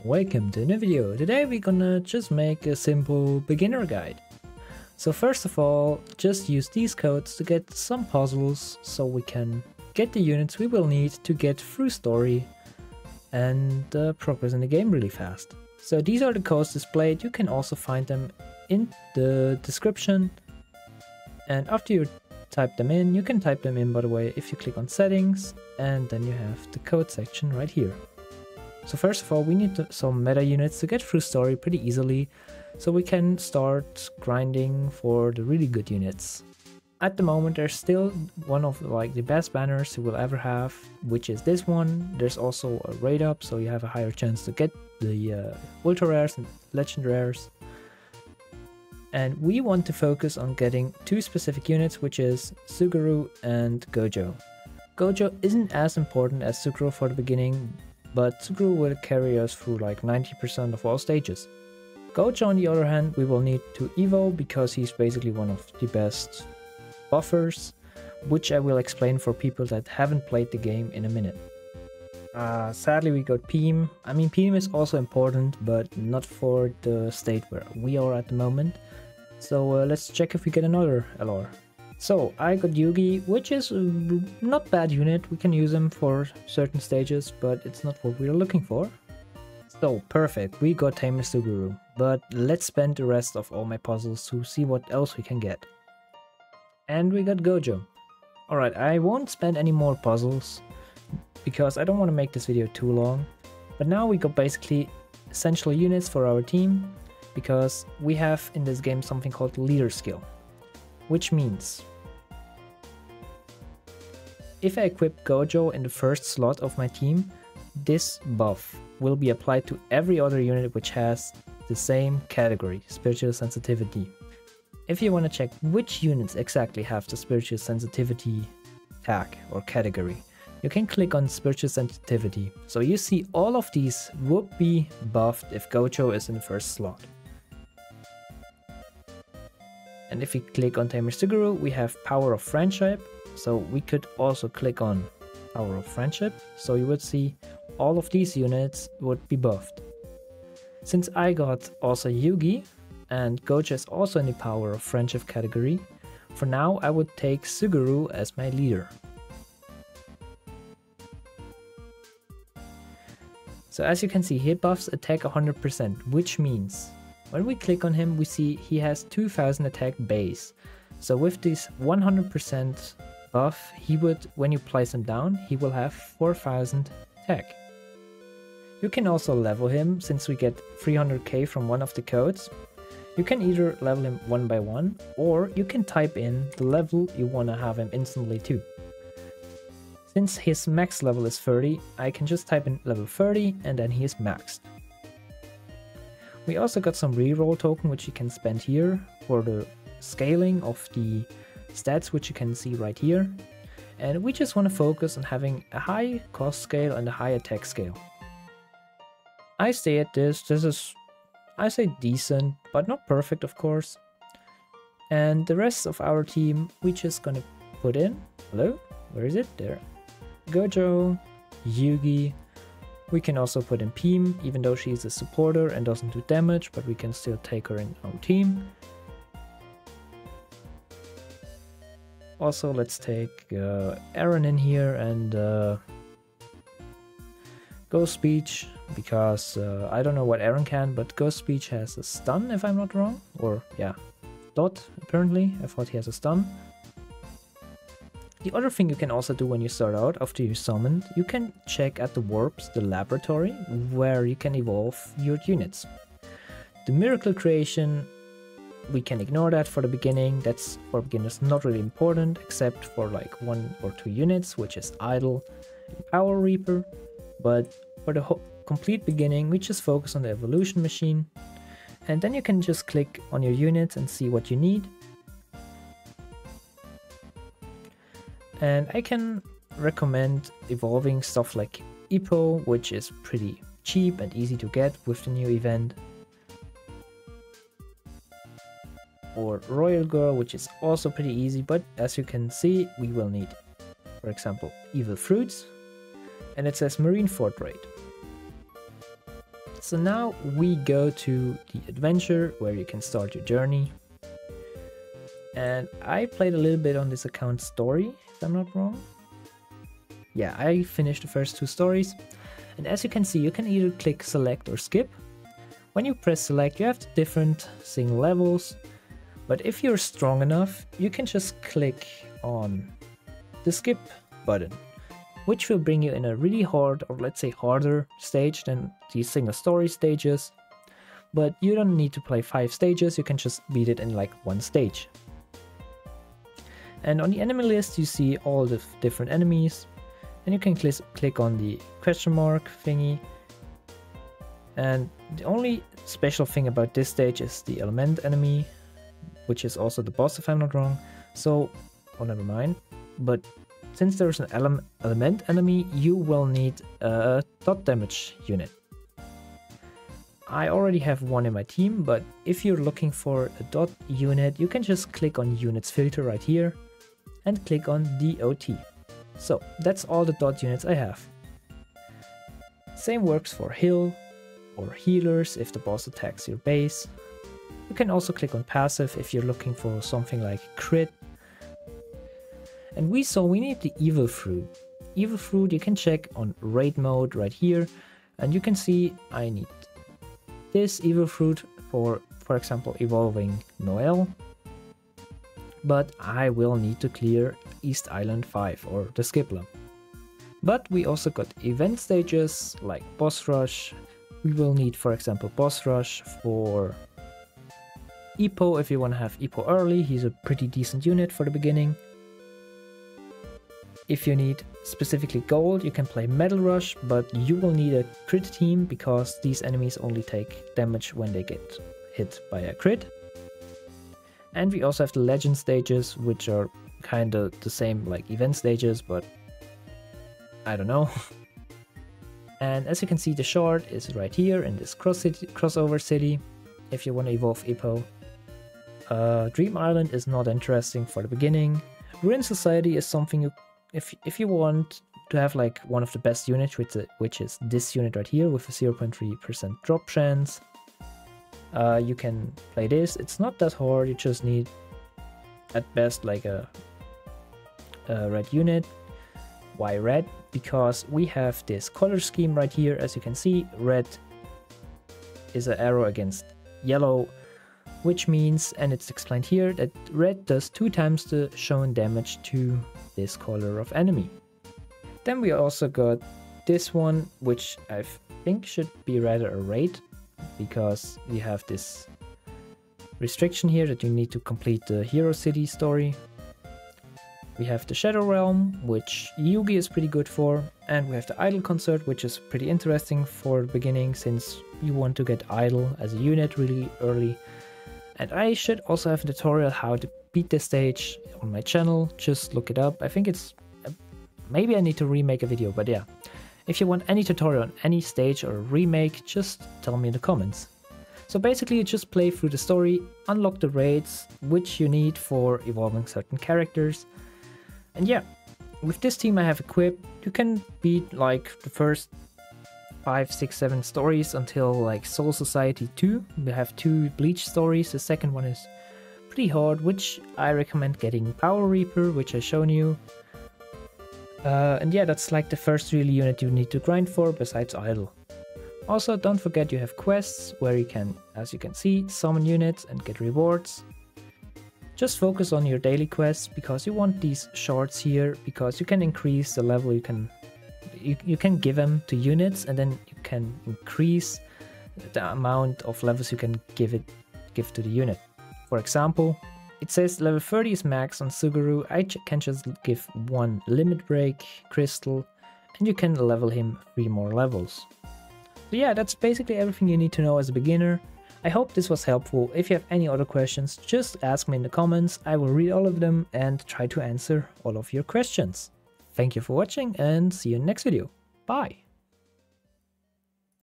Welcome to a new video. Today we're gonna just make a simple beginner guide. So first of all, just use these codes to get some puzzles so we can get the units we will need to get through story and progress in the game really fast. So these are the codes displayed. You can also find them in the description, and after you type them in, you can type them in by the way if you click on settings, and then you have the code section right here. So first of all, we need some meta units to get through story pretty easily, so we can start grinding for the really good units. At the moment, there's still one of the best banners you will ever have, which is this one. There's also a rate up, so you have a higher chance to get the ultra rares and legend rares. And we want to focus on getting two specific units, which is Suguru and Gojo. Gojo isn't as important as Suguru for the beginning, but Suguru will carry us through like 90% of all stages. Gojo on the other hand, we will need to evo because he's basically one of the best buffers, which I will explain for people that haven't played the game in a minute. Sadly we got Peem. I mean, Peem is also important, but not for the state where we are at the moment. So let's check if we get another LR. So I got Yugi, which is a not bad unit. We can use him for certain stages, but it's not what we're looking for. So perfect, we got Tamer Suguru, but let's spend the rest of all my puzzles to see what else we can get. And we got Gojo. Alright, I won't spend any more puzzles because I don't want to make this video too long. But now we got basically essential units for our team, because we have in this game something called leader skill. Which means, if I equip Gojo in the first slot of my team, this buff will be applied to every other unit which has the same category, spiritual sensitivity. If you want to check which units exactly have the spiritual sensitivity tag or category, you can click on spiritual sensitivity. So you see all of these would be buffed if Gojo is in the first slot. And if we click on Tamer Suguru, we have Power of Friendship, so we could also click on Power of Friendship, so you would see all of these units would be buffed. Since I got also Yugi, and Gojo is also in the Power of Friendship category, for now I would take Suguru as my leader. So as you can see, he buffs attack 100%, which means when we click on him, we see he has 2000 attack base. So with this 100% buff, he would, when you place him down, he will have 4000 attack. You can also level him, since we get 300k from one of the codes. You can either level him one by one, or you can type in the level you want to have him instantly to. Since his max level is 30, I can just type in level 30 and then he is maxed. We also got some reroll token which you can spend here for the scaling of the stats, which you can see right here. And we just want to focus on having a high cost scale and a high attack scale. I stay at this is, I say decent, but not perfect of course. And the rest of our team, we just gonna put in, hello, where is it? There. Gojo, Yugi. We can also put in Peem, even though she's a supporter and doesn't do damage, but we can still take her in our team. Also, let's take Aaron in here and Ghost Speech, because I don't know what Aaron can, but Ghost Speech has a stun if I'm not wrong, or yeah, dot apparently. I thought he has a stun. The other thing you can also do when you start out, after you summoned, you can check at the warps, the laboratory, where you can evolve your units. The miracle creation, we can ignore that for the beginning. That's for beginners not really important, except for like 1 or 2 units, which is Idol and Power Reaper. But for the complete beginning, we just focus on the evolution machine, and then you can just click on your units and see what you need. And I can recommend evolving stuff like Ippo, which is pretty cheap and easy to get with the new event. Or Royal Girl, which is also pretty easy, but as you can see, we will need, for example, Evil Fruits, and it says Marine Fort Raid. so now we go to the adventure where you can start your journey. And I played a little bit on this account story, if I'm not wrong. Yeah, I finished the first 2 stories. And as you can see, you can either click select or skip. When you press select, you have the different single levels. But if you're strong enough, you can just click on the skip button, which will bring you in a really hard, or let's say harder stage than these single story stages. But you don't need to play 5 stages, you can just beat it in like 1 stage. And on the enemy list you see all the different enemies, and you can click on the question mark thingy. And the only special thing about this stage is the element enemy, which is also the boss if I'm not wrong. So, oh never mind. But since there's an element enemy, you will need a dot damage unit. I already have one in my team, but if you're looking for a dot unit, you can just click on units filter right here and click on DOT. So that's all the dot units I have. Same works for heal or healers if the boss attacks your base. You can also click on passive if you're looking for something like crit. And we need the evil fruit. Evil fruit you can check on raid mode right here, and you can see I need this evil fruit for example evolving Noel. But I will need to clear East Island 5 or the Skipla. But we also got event stages like boss rush. We will need, for example, boss rush for Epo if you want to have Epo early. He's a pretty decent unit for the beginning. If you need specifically gold, you can play metal rush, but you will need a crit team because these enemies only take damage when they get hit by a crit. And we also have the legend stages, which are kind of the same like event stages, but I don't know. And as you can see, the shard is right here in this crossover city if you want to evolve Epo. Dream Island is not interesting for the beginning. Ruin Society is something you, if you want to have like one of the best units, which is this unit right here with a 0.3% drop chance. You can play this. It's not that hard, you just need at best like a red unit. Why red? Because we have this color scheme right here. As you can see, red is an arrow against yellow, which means, and it's explained here, that red does 2 times the shown damage to this color of enemy. Then we also got this one, which I think should be rather a raid, because we have this restriction here that you need to complete the Hero City story. We have the Shadow Realm, which Yugi is pretty good for, and we have the Idol Concert, which is pretty interesting for the beginning since you want to get Idol as a unit really early. And I should also have a tutorial how to beat this stage on my channel, just look it up. I think it's, maybe I need to remake a video, but yeah. If you want any tutorial on any stage or remake, just tell me in the comments. So basically you just play through the story, unlock the raids, which you need for evolving certain characters. And yeah, with this team I have equipped, you can beat like the first 5, 6, 7 stories until like Soul Society 2. We have 2 Bleach stories, the second one is pretty hard, which I recommend getting Power Reaper, which I've shown you. And yeah, that's like the first real unit you need to grind for besides Idol. Also, don't forget you have quests where you can, as you can see, summon units and get rewards. Just focus on your daily quests because you want these shards here, because you can increase the level you can give them to units, and then you can increase the amount of levels you can give to the unit. For example, it says level 30 is max on Suguru. I can just give 1 limit break crystal and you can level him 3 more levels. So yeah, that's basically everything you need to know as a beginner. I hope this was helpful. If you have any other questions, just ask me in the comments. I will read all of them and try to answer all of your questions. Thank you for watching and see you in the next video. Bye!